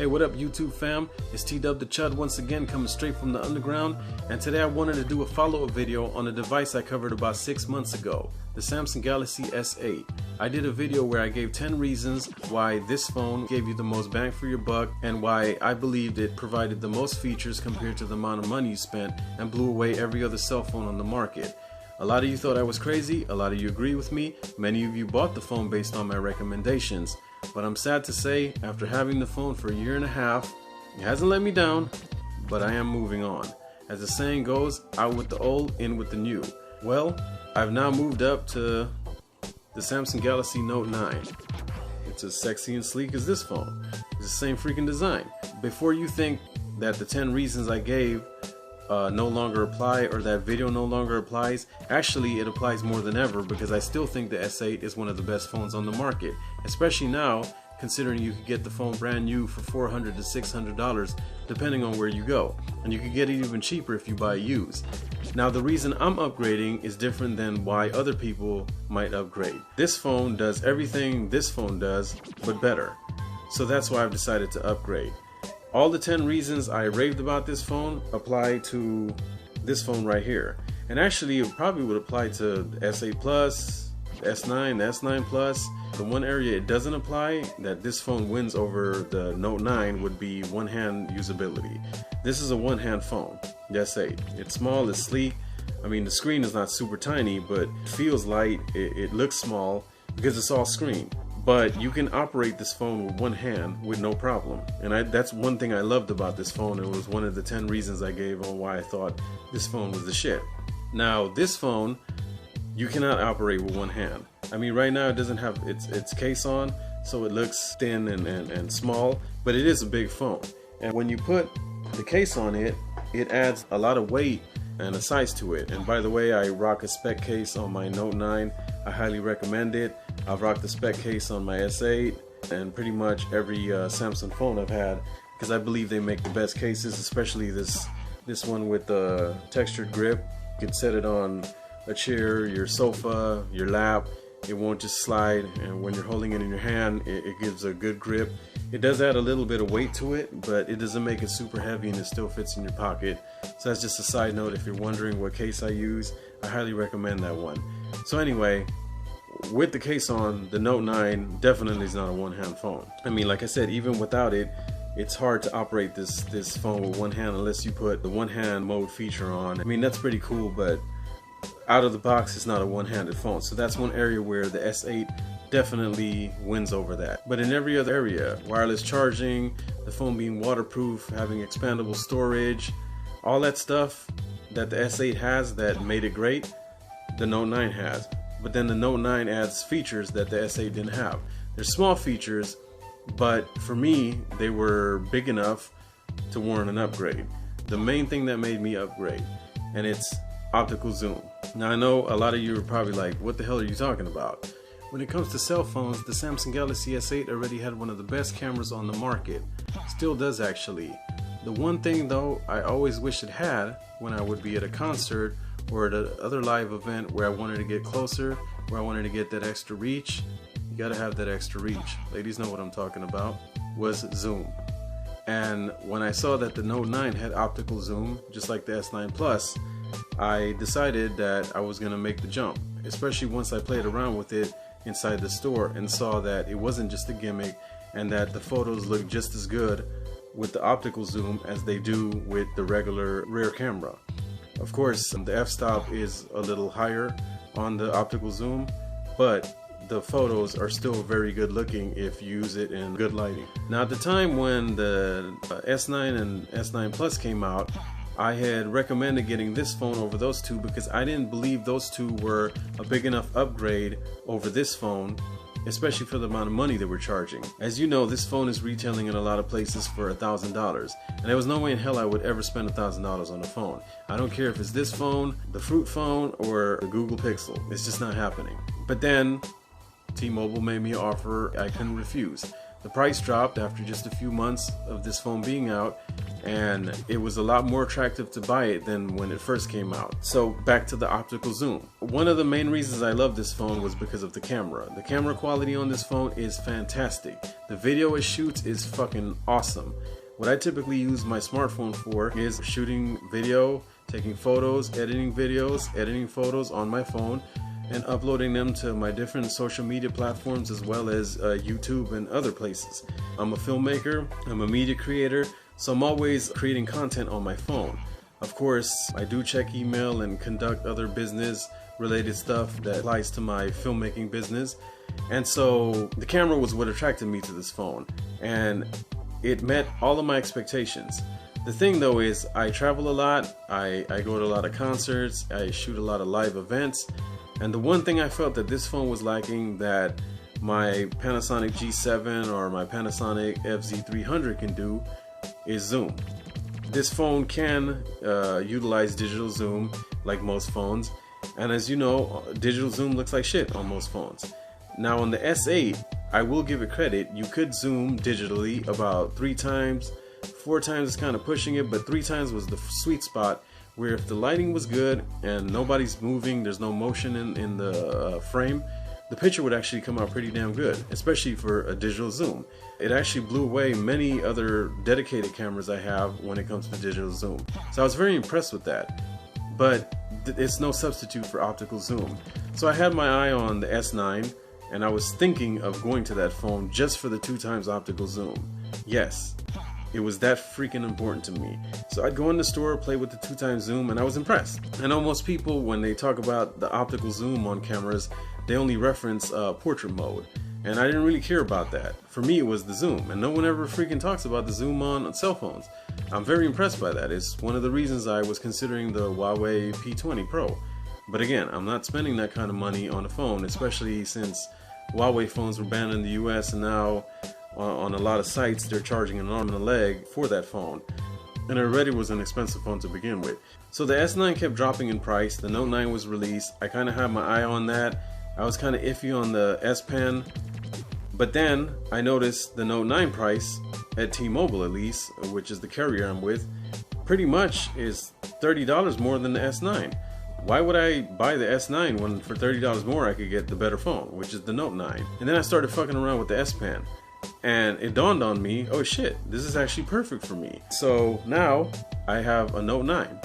Hey, what up YouTube fam? It's T-Dub the Chud once again, coming straight from the underground, and today I wanted to do a follow-up video on a device I covered about 6 months ago, the Samsung Galaxy S8. I did a video where I gave 10 reasons why this phone gave you the most bang for your buck and why I believed it provided the most features compared to the amount of money you spent and blew away every other cell phone on the market. A lot of you thought I was crazy, a lot of you agree with me, many of you bought the phone based on my recommendations. But I'm sad to say, after having the phone for a year and a half, it hasn't let me down, but I am moving on. As the saying goes, out with the old, in with the new. Well, I've now moved up to the Samsung Galaxy Note 9. It's as sexy and sleek as this phone. It's the same freaking design. Before you think that the 10 reasons I gave no longer apply or that video no longer applies, actually it applies more than ever because I still think the S8 is one of the best phones on the market, especially now considering you could get the phone brand new for $400 to $600 depending on where you go, and you could get it even cheaper if you buy used. Now the reason I'm upgrading is different than why other people might upgrade. This phone does everything this phone does but better, so that's why I've decided to upgrade. All the 10 reasons I raved about this phone apply to this phone right here. And actually it probably would apply to the S8 Plus, the S9, the S9 Plus. The one area it doesn't apply that this phone wins over the Note 9 would be one-hand usability. This is a one-hand phone, the S8. It's small, it's sleek. I mean, the screen is not super tiny, but it feels light, it looks small because it's all screen. But you can operate this phone with one hand with no problem, and that's one thing I loved about this phone. It was one of the 10 reasons I gave on why I thought this phone was the shit. Now this phone you cannot operate with one hand. I mean, right now it doesn't have its case on, so it looks thin and small, but it is a big phone, and when you put the case on it, it adds a lot of weight and a size to it. And by the way, I rock a spec case on my Note 9. I highly recommend it. I've rocked the spec case on my S8 and pretty much every Samsung phone I've had because I believe they make the best cases, especially this one with the textured grip. You can set it on a chair, your sofa, your lap. It won't just slide, and when you're holding it in your hand, it gives a good grip. It does add a little bit of weight to it, but it doesn't make it super heavy and it still fits in your pocket. So that's just a side note. If you're wondering what case I use, I highly recommend that one. So anyway, with the case on, the Note 9 definitely is not a one-hand phone. I mean, like I said, even without it, it's hard to operate this phone with one hand unless you put the one-hand mode feature on. I mean, that's pretty cool, but out of the box, it's not a one-handed phone. So that's one area where the S8 definitely wins over that. But in every other area, wireless charging, the phone being waterproof, having expandable storage, all that stuff that the S8 has that made it great, the Note 9 has. But then the Note 9 adds features that the S8 didn't have. They're small features, but for me, they were big enough to warrant an upgrade. The main thing that made me upgrade, and it's optical zoom. Now I know a lot of you are probably like, what the hell are you talking about? When it comes to cell phones, the Samsung Galaxy S8 already had one of the best cameras on the market. Still does actually. The one thing though I always wish it had when I would be at a concert or at another live event where I wanted to get closer, where I wanted to get that extra reach, you gotta have that extra reach. Ladies know what I'm talking about, was zoom. And when I saw that the Note 9 had optical zoom, just like the S9 Plus, I decided that I was gonna make the jump, especially once I played around with it inside the store and saw that it wasn't just a gimmick and that the photos looked just as good with the optical zoom as they do with the regular rear camera. Of course, the f-stop is a little higher on the optical zoom, but the photos are still very good looking if you use it in good lighting. Now at the time when the S9 and S9 Plus came out, I had recommended getting this phone over those two because I didn't believe those two were a big enough upgrade over this phone, especially for the amount of money they were charging. As you know, this phone is retailing in a lot of places for $1,000, and there was no way in hell I would ever spend $1,000 on a phone. I don't care if it's this phone, the Fruit phone, or the Google Pixel. It's just not happening. But then T-Mobile made me an offer I couldn't refuse. The price dropped after just a few months of this phone being out, and it was a lot more attractive to buy it than when it first came out. So back to the optical zoom. One of the main reasons I love this phone was because of the camera. The camera quality on this phone is fantastic. The video it shoots is fucking awesome. What I typically use my smartphone for is shooting video, taking photos, editing videos, editing photos on my phone, and uploading them to my different social media platforms as well as YouTube and other places. I'm a filmmaker, I'm a media creator, so I'm always creating content on my phone. Of course, I do check email and conduct other business related stuff that applies to my filmmaking business. And so the camera was what attracted me to this phone, and it met all of my expectations. The thing though is I travel a lot, I go to a lot of concerts, I shoot a lot of live events, and the one thing I felt that this phone was lacking that my Panasonic G7 or my Panasonic FZ300 can do is zoom. This phone can utilize digital zoom like most phones, and as you know, digital zoom looks like shit on most phones. Now on the S8, I will give it credit, you could zoom digitally about 3 times, 4 times is kind of pushing it, but 3 times was the sweet spot where if the lighting was good and nobody's moving, there's no motion in the frame, the picture would actually come out pretty damn good, especially for a digital zoom. It actually blew away many other dedicated cameras I have when it comes to digital zoom. So I was very impressed with that, but it's no substitute for optical zoom. So I had my eye on the S9, and I was thinking of going to that phone just for the 2 times optical zoom. Yes, it was that freaking important to me. So I'd go in the store, play with the 2 times zoom, and I was impressed. I know most people, when they talk about the optical zoom on cameras, they only reference portrait mode, and I didn't really care about that. For me, it was the zoom, and no one ever freaking talks about the zoom on cell phones. I'm very impressed by that. It's one of the reasons I was considering the Huawei P20 Pro. But again, I'm not spending that kind of money on a phone, especially since Huawei phones were banned in the US, and now on a lot of sites they're charging an arm and a leg for that phone, and it already was an expensive phone to begin with. So the S9 kept dropping in price, the Note 9 was released, I kind of had my eye on that. I was kind of iffy on the S Pen, but then I noticed the Note 9 price at T-Mobile, at least, which is the carrier I'm with, pretty much is $30 more than the S9. Why would I buy the S9 when for $30 more I could get the better phone, which is the Note 9? And then I started fucking around with the S Pen, and it dawned on me, oh shit, this is actually perfect for me. So now I have a Note 9.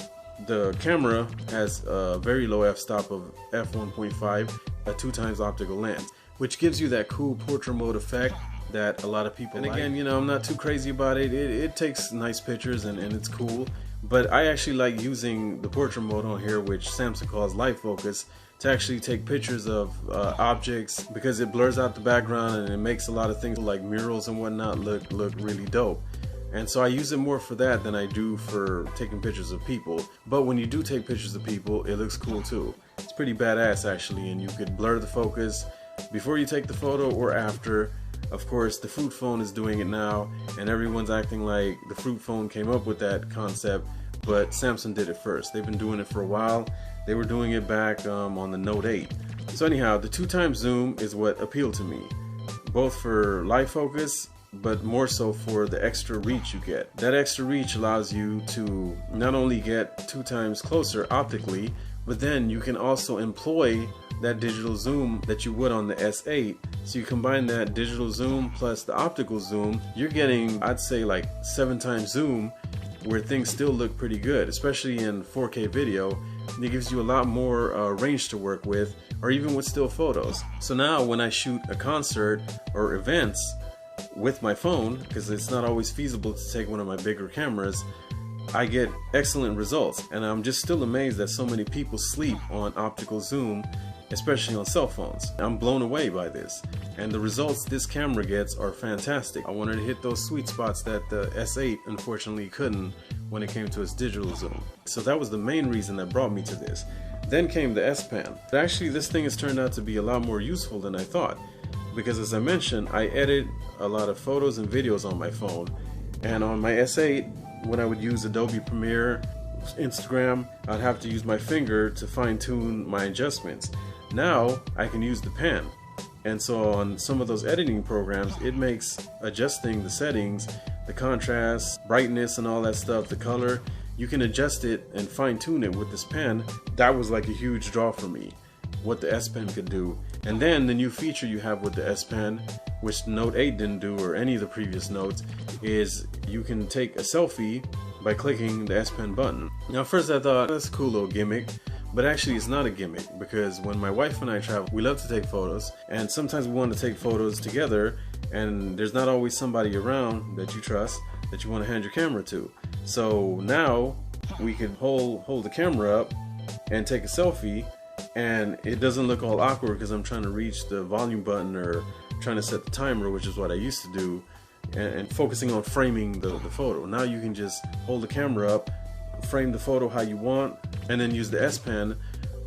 The camera has a very low f-stop of f1.5, a 2 times optical lens, which gives you that cool portrait mode effect that a lot of people like. And again, you know, I'm not too crazy about it. It takes nice pictures and it's cool. But I actually like using the portrait mode on here, which Samsung calls light focus, to actually take pictures of objects, because it blurs out the background and it makes a lot of things like murals and whatnot look really dope. And so I use it more for that than I do for taking pictures of people. But when you do take pictures of people, it looks cool too. It's pretty badass actually, and you could blur the focus before you take the photo or after. Of course, the fruit phone is doing it now, and everyone's acting like the fruit phone came up with that concept, but Samsung did it first. They've been doing it for a while. They were doing it back on the Note 8. So anyhow, the 2 times zoom is what appealed to me, both for light focus, but more so for the extra reach you get. That extra reach allows you to not only get 2 times closer optically, but then you can also employ that digital zoom that you would on the S8. So you combine that digital zoom plus the optical zoom, you're getting, I'd say, like 7 times zoom, where things still look pretty good, especially in 4K video. It gives you a lot more range to work with, or even with still photos. So now when I shoot a concert or events with my phone, because it's not always feasible to take one of my bigger cameras, I get excellent results. And I'm just still amazed that so many people sleep on optical zoom, especially on cell phones. I'm blown away by this, and the results this camera gets are fantastic. I wanted to hit those sweet spots that the S8 unfortunately couldn't when it came to its digital zoom. So that was the main reason that brought me to this. Then came the S Pen. But actually this thing has turned out to be a lot more useful than I thought, because as I mentioned, I edit a lot of photos and videos on my phone, and on my S8, when I would use Adobe Premiere, Instagram, I'd have to use my finger to fine-tune my adjustments. Now I can use the pen, And so on some of those editing programs, it makes adjusting the settings, the contrast, brightness and all that stuff, the color, you can adjust it and fine tune it with this pen. That was like a huge draw for me, what the S Pen could do. And then the new feature you have with the S Pen, which Note 8 didn't do or any of the previous Notes, is you can take a selfie by clicking the S Pen button. Now first I thought, that's a cool little gimmick. But actually it's not a gimmick, because when my wife and I travel, we love to take photos, and sometimes we want to take photos together, and there's not always somebody around that you trust that you want to hand your camera to. So now we could hold the camera up and take a selfie, and it doesn't look all awkward because I'm trying to reach the volume button or trying to set the timer, which is what I used to do, and focusing on framing the photo. Now you can just hold the camera up, frame the photo how you want, and then use the S Pen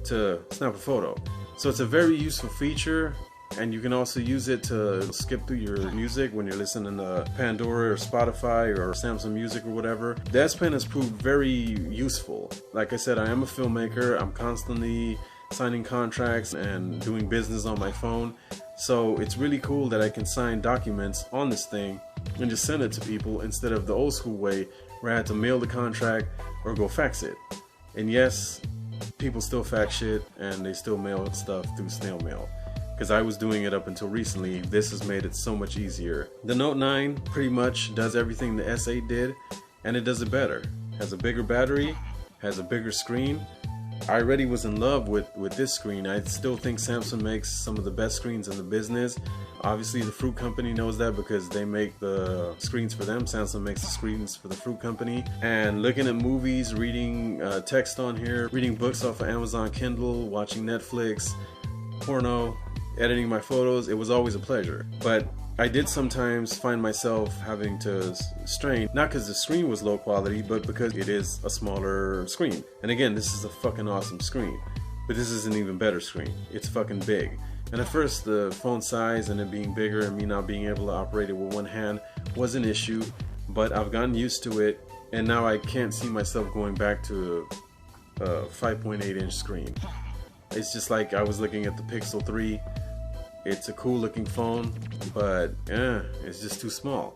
to snap a photo. So it's a very useful feature, and you can also use it to skip through your music when you're listening to Pandora or Spotify or Samsung Music or whatever. The S Pen has proved very useful. Like I said, I am a filmmaker. I'm constantly signing contracts and doing business on my phone. So it's really cool that I can sign documents on this thing and just send it to people instead of the old school way where I had to mail the contract or go fax it. And yes, people still fax shit and they still mail stuff through snail mail, because I was doing it up until recently. This has made it so much easier. The Note 9 pretty much does everything the S8 did, and it does it better. Has a bigger battery, has a bigger screen. I already was in love with this screen. I still think Samsung makes some of the best screens in the business. Obviously the Fruit Company knows that because they make the screens for them. Samsung makes the screens for the Fruit Company. And looking at movies, reading text on here, reading books off of Amazon Kindle, watching Netflix, porno, editing my photos, it was always a pleasure. But I did sometimes find myself having to strain, not because the screen was low quality, but because it is a smaller screen. And again, this is a fucking awesome screen, but this is an even better screen. It's fucking big. And at first the phone size and it being bigger and me not being able to operate it with one hand was an issue, but I've gotten used to it, and now I can't see myself going back to a 5.8 inch screen. It's just like I was looking at the Pixel 3. It's a cool looking phone, but it's just too small.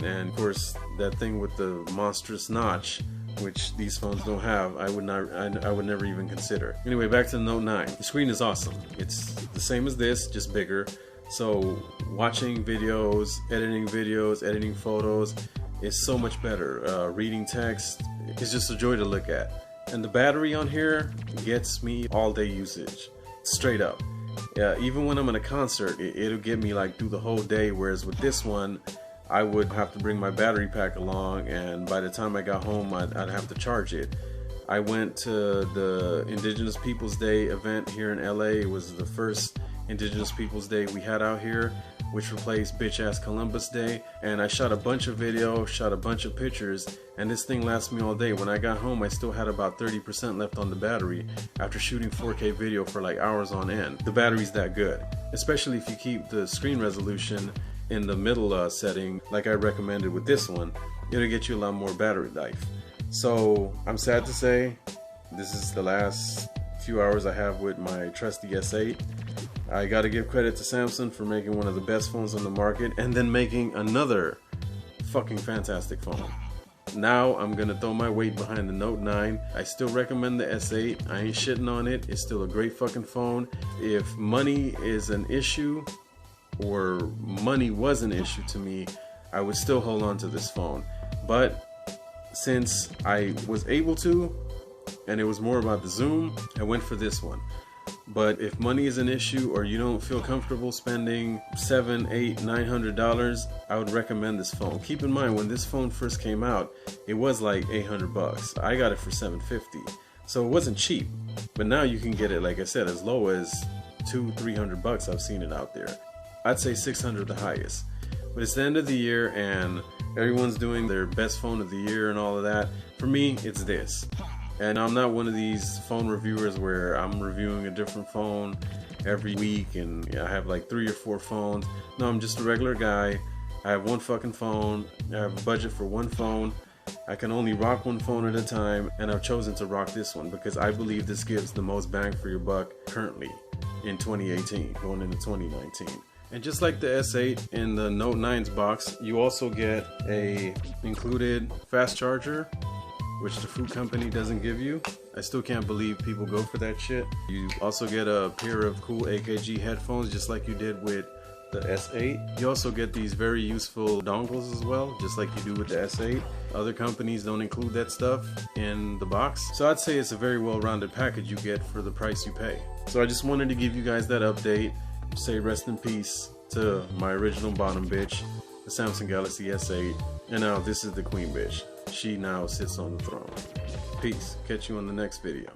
And of course that thing with the monstrous notch, which these phones don't have, I would never even consider. Anyway, back to the Note 9. The screen is awesome. It's the same as this, just bigger. So watching videos, editing photos is so much better. Reading text is just a joy to look at. And the battery on here gets me all day usage, straight up. Yeah, even when I'm in a concert, it'll get me like through the whole day, whereas with this one, I would have to bring my battery pack along, and by the time I got home, I'd have to charge it. I went to the Indigenous Peoples Day event here in LA. It was the first Indigenous Peoples Day we had out here, which replaced bitch ass Columbus Day, and I shot a bunch of video, shot a bunch of pictures, and this thing lasts me all day. When I got home, I still had about 30% left on the battery after shooting 4K video for like hours on end. The battery's that good, especially if you keep the screen resolution in the middle setting like I recommended with this one. It'll get you a lot more battery life. So I'm sad to say this is the last few hours I have with my trusty S8. I gotta give credit to Samsung for making one of the best phones on the market and then making another fucking fantastic phone. Now I'm gonna throw my weight behind the Note 9. I still recommend the S8. I ain't shitting on it. It's still a great fucking phone. If money is an issue, or money was an issue to me, I would still hold on to this phone. But since I was able to, and it was more about the zoom, I went for this one. But if money is an issue or you don't feel comfortable spending $700, $800, $900, I would recommend this phone. Keep in mind, when this phone first came out, it was like 800 bucks. I got it for $750, so it wasn't cheap. But now you can get it, like I said, as low as $200-300 bucks. I've seen it out there. I'd say 600 the highest. But it's the end of the year and everyone's doing their best phone of the year and all of that. For me, it's this. And I'm not one of these phone reviewers where I'm reviewing a different phone every week and I have like 3 or 4 phones. No, I'm just a regular guy. I have one fucking phone. I have a budget for one phone. I can only rock one phone at a time, and I've chosen to rock this one because I believe this gives the most bang for your buck currently in 2018, going into 2019. And just like the S8 in the Note 9's box, you also get a included fast charger, which the fruit company doesn't give you. I still can't believe people go for that shit. You also get a pair of cool AKG headphones, just like you did with the S8. You also get these very useful dongles as well, just like you do with the S8. Other companies don't include that stuff in the box. So I'd say it's a very well-rounded package you get for the price you pay. So I just wanted to give you guys that update. Say rest in peace to my original bottom bitch, the Samsung Galaxy S8. And now this is the queen bitch. She now sits on the throne. Peace. Catch you on the next video.